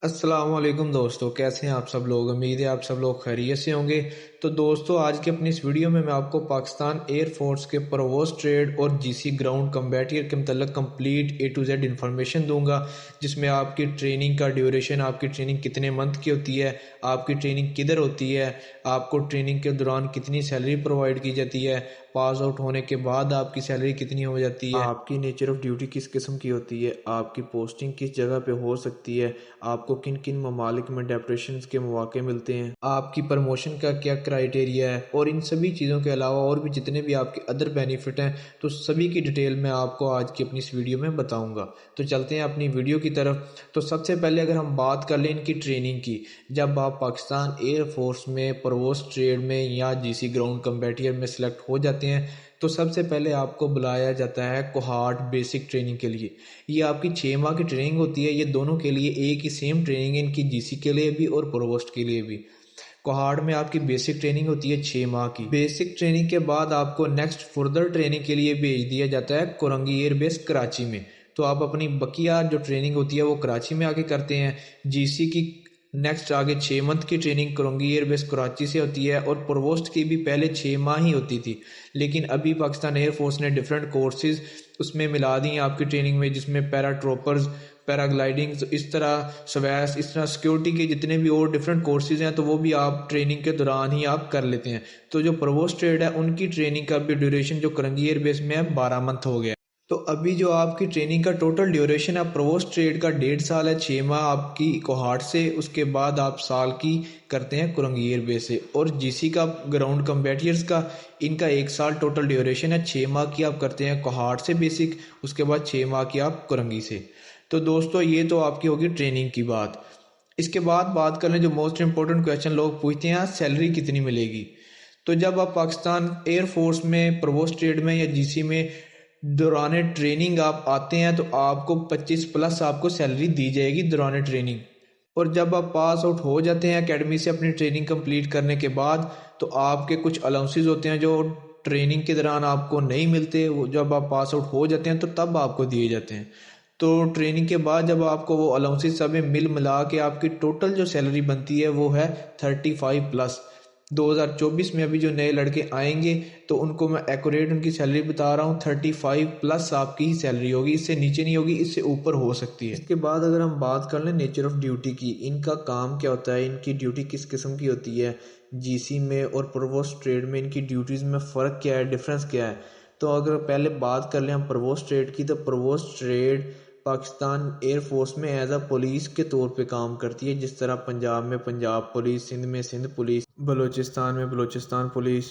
अस्सलाम वालेकुम दोस्तों, कैसे हैं आप सब लोग। उम्मीद है आप सब लोग खैरियत से होंगे। तो दोस्तों, आज की अपनी इस वीडियो में मैं आपको पाकिस्तान एयरफोर्स के प्रोवोस्ट ट्रेड और जीसी ग्राउंड कम्बैटियर के मतलब complete A to Z information दूंगा, जिसमें आपकी ट्रेनिंग का ड्यूरेशन, आपकी ट्रेनिंग कितने मंथ की होती है, आपकी ट्रेनिंग किधर होती है, आपको ट्रेनिंग के दौरान कितनी सैलरी प्रोवाइड की जाती है, पास आउट होने के बाद आपकी सैलरी कितनी हो जाती है, आपकी नेचर ऑफ ड्यूटी किस किस्म की होती है, आपकी पोस्टिंग किस जगह पे हो सकती है, आपको किन किन ममालिक में डेप्रेशन के मौके मिलते हैं, आपकी प्रमोशन का क्या क्राइटेरिया है, और इन सभी चीज़ों के अलावा और भी जितने भी आपके अदर बेनिफिट हैं, तो सभी की डिटेल मैं आपको आज की अपनी इस वीडियो में बताऊंगा। तो चलते हैं अपनी वीडियो की तरफ। तो सबसे पहले अगर हम बात कर लें इनकी ट्रेनिंग की, जब आप पाकिस्तान एयरफोर्स में प्रोवोस्ट ट्रेड में या जीसी ग्राउंड कम्बैटियर में सिलेक्ट हो जाते हैं, तो सबसे पहले आपको बुलाया जाता है कोहार्ट बेसिक ट्रेनिंग के लिए। ये आपकी 6 माह की ट्रेनिंग होती है। ये दोनों के लिए एक ही सेम ट्रेनिंग है, इनकी जीसी के लिए भी और प्रोवोस्ट के लिए भी। कोहार्ट में आपकी बेसिक ट्रेनिंग होती है 6 माह की। बेसिक ट्रेनिंग के बाद आपको नेक्स्ट फर्दर ट्रेनिंग के लिए भेज दिया जाता है कोरंगी एयरबेस कराची में। तो आप अपनी बकिया जो ट्रेनिंग होती है वो कराची में आके करते हैं। जीसी की नेक्स्ट आगे 6 मंथ की ट्रेनिंग कोरंगी एयरबेस कराची से होती है, और प्रोवोस्ट की भी पहले 6 माह ही होती थी, लेकिन अभी पाकिस्तान एयरफोर्स ने डिफरेंट कोर्सेज उसमें मिला दी हैं आपकी ट्रेनिंग में, जिसमें पैराट्रोपर्स, पैराग्लाइडिंग, इस तरह स्वैस, इस तरह सिक्योरिटी के जितने भी और डिफरेंट कोर्सेज हैं, तो वो भी आप ट्रेनिंग के दौरान ही आप कर लेते हैं। तो जो प्रोवोस्ट ट्रेड है उनकी ट्रेनिंग का भी ड्यूरेशन जो करंगी एयरबेस में है 12 मंथ हो गया। तो अभी जो आपकी ट्रेनिंग का टोटल ड्यूरेशन है प्रोवोस्ट ट्रेड का 1.5 साल है। 6 माह आपकी कोहार्ट से, उसके बाद आप साल की करते हैं कुरंगी एयरबेस से। और जीसी का ग्राउंड कम्बैटियर्स का इनका 1 साल टोटल ड्यूरेशन है। 6 माह की आप करते हैं कोहार्ट से बेसिक, उसके बाद 6 माह की आप कुरंगी से। तो दोस्तों, ये तो आपकी होगी ट्रेनिंग की बात। इसके बाद बात कर लें जो मोस्ट इंपॉर्टेंट क्वेश्चन लोग पूछते हैं, सैलरी कितनी मिलेगी। तो जब आप पाकिस्तान एयरफोर्स में प्रोवोस्ट ट्रेड में या जीसी में दौरान ट्रेनिंग आप आते हैं, तो आपको 25+ आपको सैलरी दी जाएगी दौरान ट्रेनिंग। और जब आप पास आउट हो जाते हैं एकेडमी से अपनी ट्रेनिंग कंप्लीट करने के बाद, तो आपके कुछ अलाउंसेस होते हैं जो ट्रेनिंग के दौरान आपको नहीं मिलते, वो जब आप पास आउट हो जाते हैं तो तब आपको दिए जाते हैं। तो ट्रेनिंग के बाद जब आपको वो अलाउंसेस सब मिल मिला के आपकी टोटल जो सैलरी बनती है वो है 35+। 2024 में अभी जो नए लड़के आएंगे तो उनको मैं एक्यूरेट उनकी सैलरी बता रहा हूँ, 35+ आपकी ही सैलरी होगी, इससे नीचे नहीं होगी, इससे ऊपर हो सकती है। इसके बाद अगर हम बात कर लें नेचर ऑफ ड्यूटी की, इनका काम क्या होता है, इनकी ड्यूटी किस किस्म की होती है, जीसी में और प्रोवोस्ट ट्रेड में इनकी ड्यूटीज़ में फ़र्क क्या है, डिफरेंस क्या है। तो अगर पहले बात कर लें हम प्रोवोस्ट ट्रेड की, तो प्रोवोस्ट ट्रेड पाकिस्तान एयरफोर्स में एज अ पुलिस के तौर पे काम करती है। जिस तरह पंजाब में पंजाब पुलिस, सिंध में सिंध पुलिस, बलूचिस्तान में बलूचिस्तान पुलिस,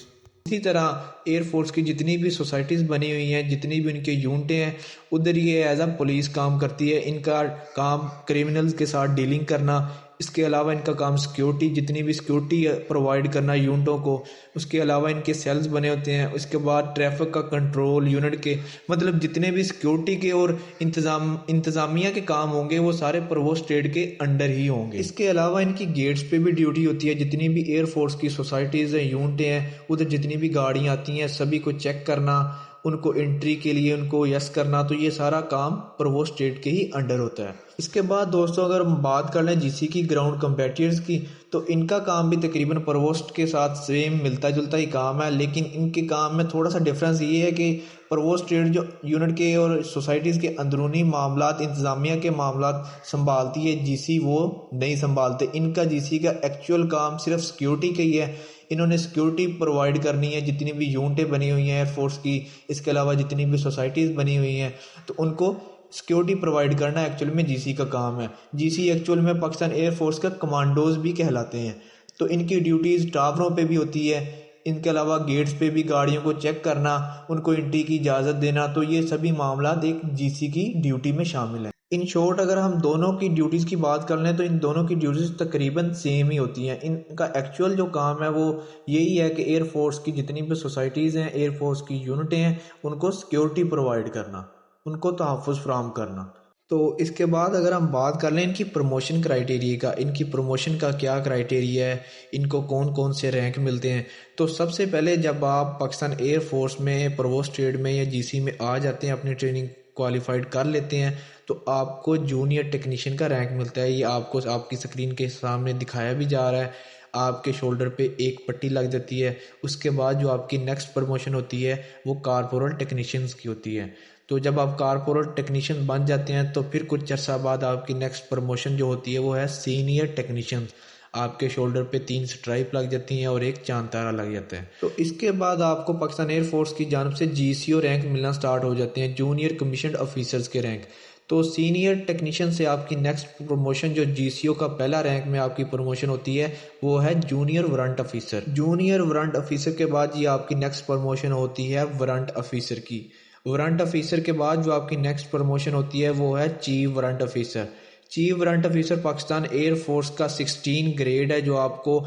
इसी तरह एयरफोर्स की जितनी भी सोसाइटीज़ बनी हुई हैं, जितनी भी उनके यूनिटें हैं, उधर ये एज अ पुलिस काम करती है। इनका काम क्रिमिनल्स के साथ डीलिंग करना, इसके अलावा इनका काम सिक्योरिटी, जितनी भी सिक्योरिटी प्रोवाइड करना यूनिटों को, उसके अलावा इनके सेल्स बने होते हैं। उसके बाद ट्रैफिक का कंट्रोल यूनिट के, मतलब जितने भी सिक्योरिटी के और इंतज़ामिया के काम होंगे वो सारे प्रोवोस्ट ट्रेड के अंडर ही होंगे। इसके अलावा इनकी गेट्स पे भी ड्यूटी होती है। जितनी भी एयरफोर्स की सोसाइटीज़ हैं, यूनिटें हैं, उधर जितनी भी गाड़ियाँ आती हैं सभी को चेक करना, उनको एंट्री के लिए उनको यस करना, तो ये सारा काम प्रोवोस्ट ट्रेड के ही अंडर होता है। इसके बाद दोस्तों अगर हम बात कर लें जीसी की ग्राउंड कम्बैटियर्स की, तो इनका काम भी तकरीबन प्रोवोस्ट के साथ सेम मिलता जुलता ही काम है, लेकिन इनके काम में थोड़ा सा डिफरेंस ये है कि प्रोवोस्ट ट्रेड जो यूनिट के और सोसाइटीज़ के अंदरूनी मामलात, इंतज़ामिया के मामलात संभालती है, जीसी वो नहीं संभालते। इनका जीसी का एक्चुअल काम सिर्फ सिक्योरिटी का ही है। इन्होंने सिक्योरिटी प्रोवाइड करनी है जितनी भी यूनिटें बनी हुई हैं एयरफोर्स की, इसके अलावा जितनी भी सोसाइटीज़ बनी हुई हैं, तो उनको सिक्योरिटी प्रोवाइड करना एक्चुअल में जीसी का काम है। जीसी एक्चुअल में पाकिस्तान एयरफोर्स का कमांडोज भी कहलाते हैं। तो इनकी ड्यूटीज़ टावरों पे भी होती है, इनके अलावा गेट्स पे भी गाड़ियों को चेक करना, उनको एंट्री की इजाज़त देना, तो ये सभी मामला एक जीसी की ड्यूटी में शामिल है। इन शॉर्ट अगर हम दोनों की ड्यूटीज़ की बात कर लें तो इन दोनों की ड्यूटीज़ तकरीबन सेम ही होती हैं। इनका एक्चुअल जो काम है वो यही है कि एयरफोर्स की जितनी भी सोसाइटीज़ हैं, एयरफोर्स की यूनिटें हैं, उनको सिक्योरिटी प्रोवाइड करना, उनको तहफ़्फ़ुज़ फराहम करना। तो इसके बाद अगर हम बात कर लें इनकी प्रमोशन क्राइटेरिया का, इनकी प्रमोशन का क्या क्राइटेरिया है, इनको कौन कौन से रैंक मिलते हैं। तो सबसे पहले जब आप पाकिस्तान एयरफोर्स में प्रोवोस्ट ट्रेड में या जीसी में आ जाते हैं अपनी ट्रेनिंग क्वालिफाइड कर लेते हैं तो आपको जूनियर टेक्नीशियन का रैंक मिलता है। ये आपको आपकी स्क्रीन के सामने दिखाया भी जा रहा है। आपके शोल्डर पे एक पट्टी लग जाती है। उसके बाद जो आपकी नेक्स्ट प्रमोशन होती है वो कारपोरल टेक्नीशियंस की होती है। तो जब आप कारपोरल टेक्नीशियन बन जाते हैं तो फिर कुछ अर्सा बाद आपकी नेक्स्ट प्रमोशन जो होती है वो है सीनियर टेक्नीशियन। आपके शोल्डर पे 3 स्ट्राइप लग जाती हैं और एक चांद तारा लग जाता है। तो इसके बाद आपको पाकिस्तान एयरफोर्स की जानब से GCO रैंक मिलना स्टार्ट हो जाते हैं, जूनियर कमीशन्ड ऑफिसर्स के रैंक। तो सीनियर टेक्नीशियन से आपकी नेक्स्ट प्रमोशन जो GCO का पहला रैंक में आपकी प्रमोशन होती है वो है junior warrant officer. Junior warrant officer के बाद ये आपकी नेक्स्ट प्रमोशन होती है वारंट ऑफिसर की। वारंट ऑफिसर के बाद जो आपकी नेक्स्ट प्रमोशन होती है वो है chief warrant officer. Chief warrant officer Pakistan air force का 16 ग्रेड है जो आपको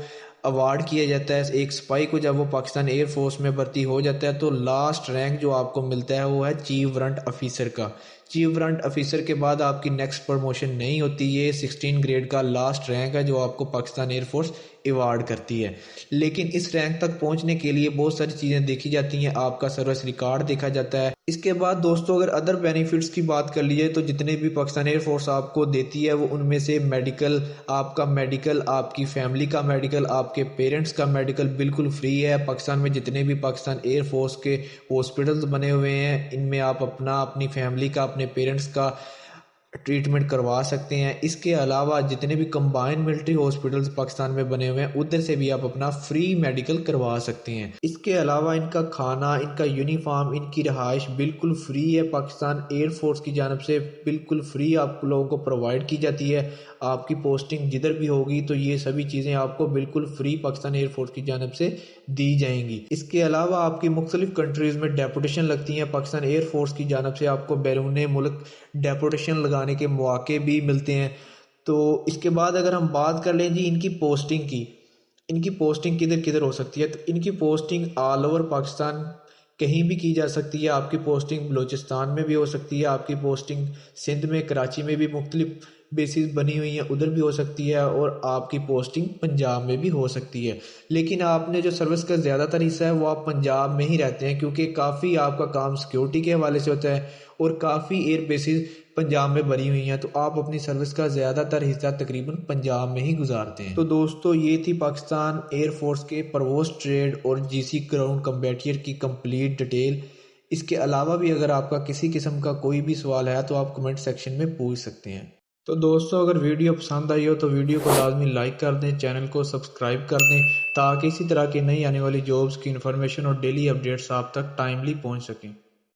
अवार्ड किया जाता है एक सिपाही को। जब वो पाकिस्तान एयरफोर्स में भर्ती हो जाता है तो लास्ट रैंक जो आपको मिलता है वो है चीफ वारंट ऑफिसर का। चीफ वारंट ऑफिसर के बाद आपकी नेक्स्ट प्रमोशन नहीं होती। ये 16 ग्रेड का लास्ट रैंक है जो आपको पाकिस्तान एयरफोर्स अवार्ड करती है। लेकिन इस रैंक तक पहुंचने के लिए बहुत सारी चीज़ें देखी जाती हैं। आपका सर्विस रिकॉर्ड देखा जाता है। इसके बाद दोस्तों अगर अदर बेनिफिट्स की बात कर लीजिए तो जितने भी पाकिस्तान एयरफोर्स आपको देती है वो उनमें से मेडिकल, आपका मेडिकल, आपकी फैमिली का मेडिकल, आपके पेरेंट्स का मेडिकल बिल्कुल फ्री है। पाकिस्तान में जितने भी पाकिस्तान एयरफोर्स के हॉस्पिटल्स बने हुए हैं इनमें आप अपनी फैमिली का, अपने पेरेंट्स का ट्रीटमेंट करवा सकते हैं। इसके अलावा जितने भी कंबाइंड मिलिट्री हॉस्पिटल्स पाकिस्तान में बने हुए हैं उधर से भी आप अपना फ्री मेडिकल करवा सकते हैं। इसके अलावा इनका खाना, इनका यूनिफॉर्म, इनकी रहाइश बिल्कुल फ्री है। पाकिस्तान एयरफोर्स की जानब से बिल्कुल फ्री आप लोगों को प्रोवाइड की जाती है। आपकी पोस्टिंग जिधर भी होगी तो ये सभी चीज़ें आपको बिल्कुल फ्री पाकिस्तान एयरफोर्स की जानब से दी जाएंगी। इसके अलावा आपकी मुख्तलिफ कंट्रीज़ में डेपुटेशन लगती हैं। पाकिस्तान एयरफोर्स की जानब से आपको बैरून मुल्क डेपुटेशन लगाने के मौके भी मिलते हैं। तो इसके बाद अगर हम बात कर लें जी इनकी पोस्टिंग की, इनकी पोस्टिंग किधर किधर हो सकती है तो इनकी पोस्टिंग ऑल ओवर पाकिस्तान कहीं भी की जा सकती है। आपकी पोस्टिंग बलूचिस्तान में भी हो सकती है, आपकी पोस्टिंग सिंध में, कराची में भी मुख्तलिफ बेसिस बनी हुई हैं उधर भी हो सकती है, और आपकी पोस्टिंग पंजाब में भी हो सकती है। लेकिन आपने जो सर्विस का ज़्यादातर हिस्सा है वो आप पंजाब में ही रहते हैं क्योंकि काफ़ी आपका काम सिक्योरिटी के हवाले से होता है और काफ़ी एयर बेसिस पंजाब में बनी हुई हैं। तो आप अपनी सर्विस का ज़्यादातर हिस्सा तकरीबन पंजाब में ही गुजारते हैं। तो दोस्तों ये थी पाकिस्तान एयरफोर्स के परवोज ट्रेड और GC ग्राउंड कम्बैटियर की कंप्लीट डिटेल। इसके अलावा भी अगर आपका किसी किस्म का कोई भी सवाल है तो आप कमेंट सेक्शन में पूछ सकते हैं। तो दोस्तों अगर वीडियो पसंद आई हो तो वीडियो को लाजमी लाइक कर दें, चैनल को सब्सक्राइब कर दें ताकि इसी तरह की नई आने वाली जॉब्स की इन्फॉर्मेशन और डेली अपडेट्स आप तक टाइमली पहुंच सकें।